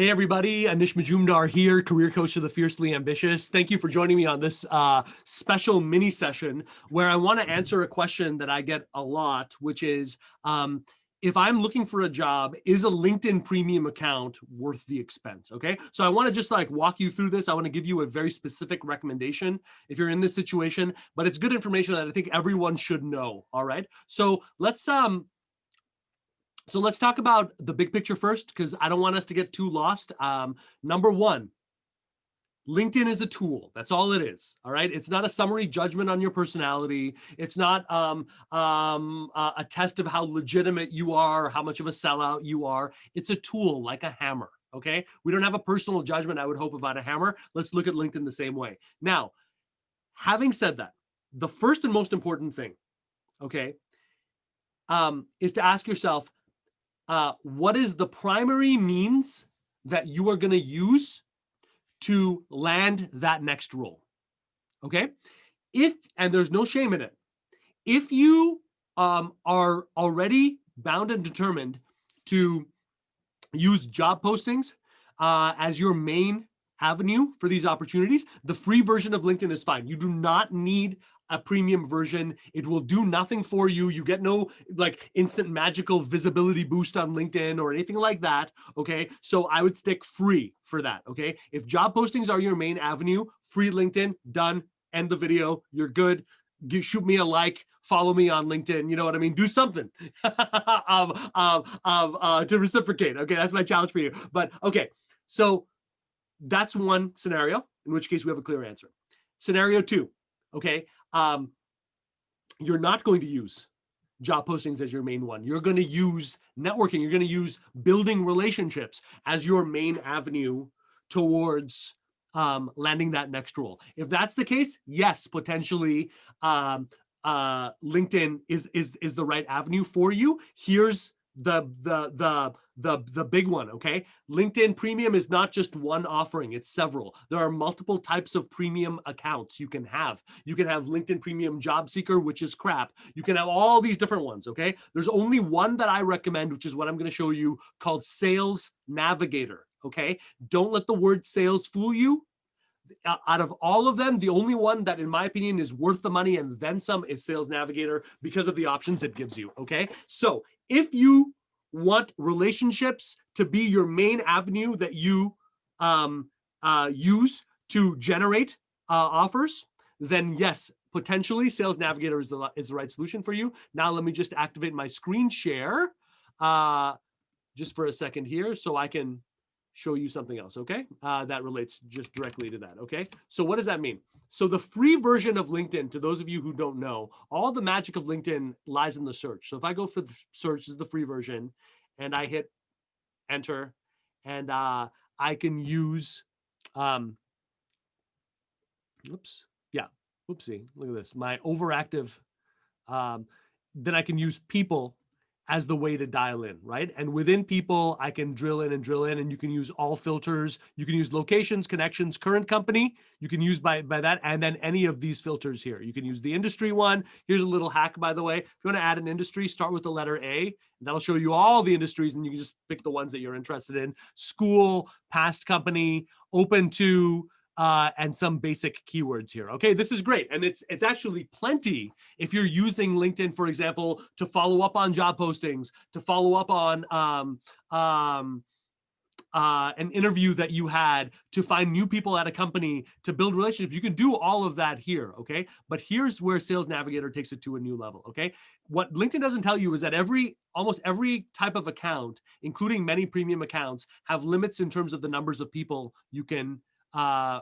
Hey everybody, Anish Majumdar here, career coach to the fiercely ambitious. Thank you for joining me on this special mini session where I want to answer a question that I get a lot, which is, if I'm looking for a job, is a LinkedIn premium account worth the expense? Okay, so I want to just walk you through this. I want to give you a very specific recommendation if you're in this situation, but it's good information that I think everyone should know. All right, so let's talk about the big picture first, because I don't want us to get too lost. Number one, LinkedIn is a tool. That's all it is. All right. It's not a summary judgment on your personality. It's not a test of how legitimate you are, how much of a sellout you are. It's a tool like a hammer. Okay. We don't have a personal judgment, I would hope, about a hammer. Let's look at LinkedIn the same way. Now, having said that, the first and most important thing, okay, is to ask yourself, what is the primary means that you are going to use to land that next role? Okay. And there's no shame in it, if you are already bound and determined to use job postings as your main avenue for these opportunities, the free version of LinkedIn is fine. You do not need a premium version. It will do nothing for you. You get no instant magical visibility boost on LinkedIn or anything like that. Okay. So I would stick free for that. Okay. If job postings are your main avenue, free LinkedIn, done. End the video. You're good. Shoot me a like, follow me on LinkedIn. You know what I mean? Do something to reciprocate. Okay. That's my challenge for you. But okay. So that's one scenario, in which case we have a clear answer. Scenario two. Okay. You're not going to use job postings as your main one. You're going to use networking. You're going to use building relationships as your main avenue towards landing that next role. If that's the case, yes, potentially LinkedIn is the right avenue for you. Here's the big one. Okay, LinkedIn Premium is not just one offering, it's several. There are multiple types of premium accounts you can have. You can have LinkedIn Premium Jobseeker, which is crap. You can have all these different ones. Okay, there's only one that I recommend, which is what I'm going to show you, called Sales Navigator. Okay, don't let the word sales fool you. Out of all of them, the only one that, in my opinion, is worth the money and then some is Sales Navigator, because of the options it gives you. Okay, so if you want relationships to be your main avenue that you use to generate offers, then yes, potentially Sales Navigator is the right solution for you. Now let me just activate my screen share just for a second here so I can show you something else, okay? That relates just directly to that, okay? So what does that mean? So the free version of LinkedIn, to those of you who don't know, all the magic of LinkedIn lies in the search. So if I go for the search, this is the free version, and I hit enter, and I can use, oops, yeah, oopsie, look at this, my overactive, then I can use people as the way to dial in, right? And within people, I can drill in, and you can use all filters. You can use locations, connections, current company. You can use by that, and then any of these filters here. You can use the industry one. Here's a little hack, by the way. If you want to add an industry, start with the letter A, and that'll show you all the industries, and you can just pick the ones that you're interested in. School, past company, open to, and some basic keywords here. Okay, this is great. And it's actually plenty if you're using LinkedIn, for example, to follow up on job postings, to follow up on an interview that you had, to find new people at a company, to build relationships. You can do all of that here, okay? But here's where Sales Navigator takes it to a new level, okay? What LinkedIn doesn't tell you is that almost every type of account, including many premium accounts, have limits in terms of the numbers of people you can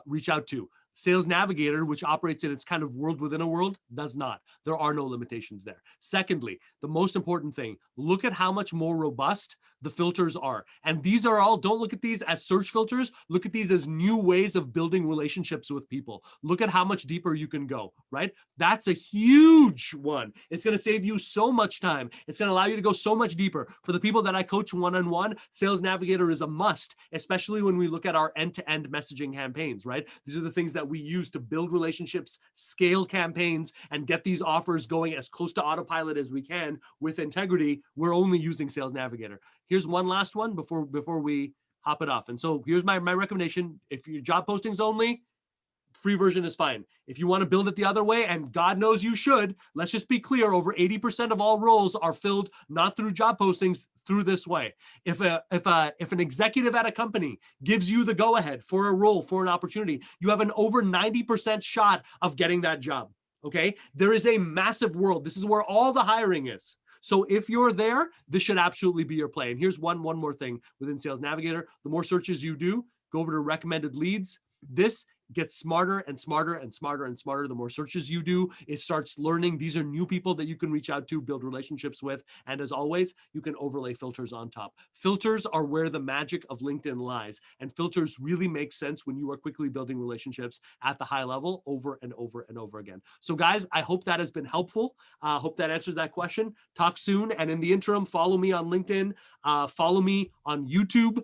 reach out to. Sales Navigator, which operates in its kind of world within a world, does not. There are no limitations there. Secondly, the most important thing, look at how much more robust the filters are. And these are all, don't look at these as search filters. Look at these as new ways of building relationships with people. Look at how much deeper you can go, right? That's a huge one. It's going to save you so much time. It's going to allow you to go so much deeper. For the people that I coach one-on-one, Sales Navigator is a must, especially when we look at our end-to-end messaging campaigns, right? These are the things that we use to build relationships, scale campaigns, and get these offers going as close to autopilot as we can with integrity. We're only using Sales Navigator. Here's one last one before we top it off. And so here's my recommendation. If your job postings only, free version is fine. If you want to build it the other way, and God knows you should, let's just be clear, over 80% of all roles are filled not through job postings, through this way. If an executive at a company gives you the go-ahead for a role, for an opportunity, you have an over 90% shot of getting that job. Okay? There is a massive world. This is where all the hiring is. So if you're there, this should absolutely be your play. And here's one more thing within Sales Navigator. The more searches you do, go over to recommended leads. This gets smarter and smarter and smarter and smarter. The more searches you do, it starts learning. These are new people that you can reach out to, build relationships with. And as always, you can overlay filters on top. Filters are where the magic of LinkedIn lies. And filters really make sense when you are quickly building relationships at the high level over and over and over again. So guys, I hope that has been helpful. Hope that answers that question. Talk soon. And in the interim, follow me on LinkedIn. Follow me on YouTube.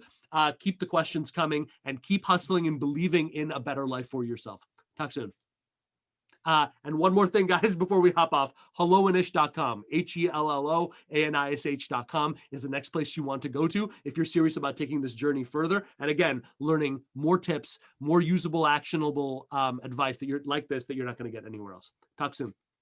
Keep the questions coming and keep hustling and believing in a better life for yourself. Talk soon. And one more thing, guys, before we hop off, helloanish.com, HELLOANISH.com is the next place you want to go to if you're serious about taking this journey further. And again, learning more tips, more usable, actionable advice that you're not going to get anywhere else. Talk soon.